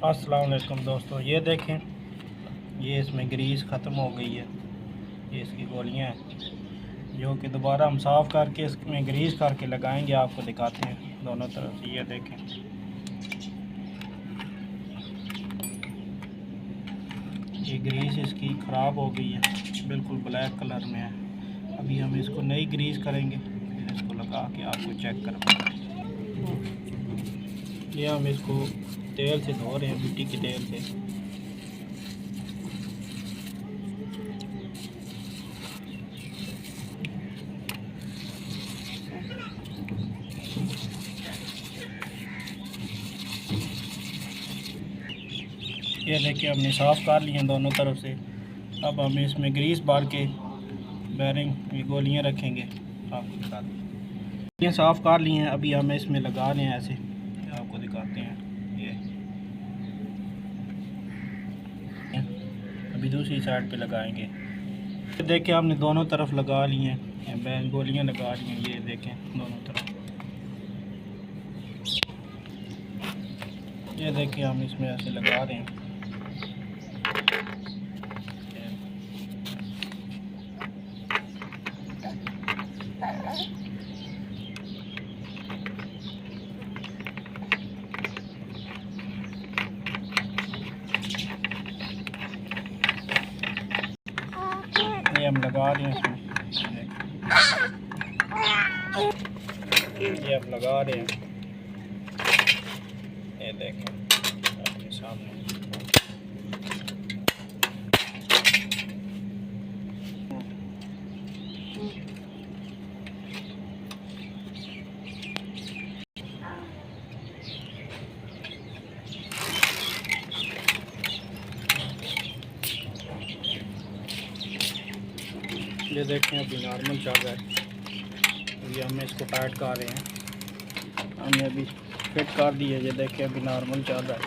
अस्सलाम वालेकुम दोस्तों, ये देखें, ये इसमें ग्रीस ख़त्म हो गई है। ये इसकी गोलियां हैं जो कि दोबारा हम साफ़ करके इसमें ग्रीस करके लगाएंगे। आपको दिखाते हैं दोनों तरफ से। ये देखें, ये ग्रीस इसकी ख़राब हो गई है, बिल्कुल ब्लैक कलर में है। अभी हम इसको नई ग्रीस करेंगे, फिर इसको लगा के आपको चेक करवाएंगे। ये हम इसको तेल से धो रहे हैं, मिट्टी के तेल से। ये देखिए, हमने साफ़ कर लिए हैं दोनों तरफ से। अब हम इसमें ग्रीस बार के बैरिंग की गोलियां रखेंगे। आपको दिखाते हैं, ये साफ़ कर लिए हैं। अभी हम इसमें लगा रहे हैं ऐसे, आपको दिखाते हैं। ये अभी दूसरी साइड पे लगाएंगे। देखिए, हमने दोनों तरफ लगा लिए हैं, गोलियां लगा ली हैं। ये देखें दोनों तरफ। ये देखिए, हम इसमें ऐसे लगा रहे हैं। ये हम लगा रहे हैं इसमें, ये हम लगा रहे हैं। ये देखें आपके सामने। ये देखें, अभी नॉर्मल चल रहा है। अभी हम इसको टाइट कर रहे हैं। हमने अभी फिट कर दिया। ये देखें, अभी नॉर्मल चल रहा है।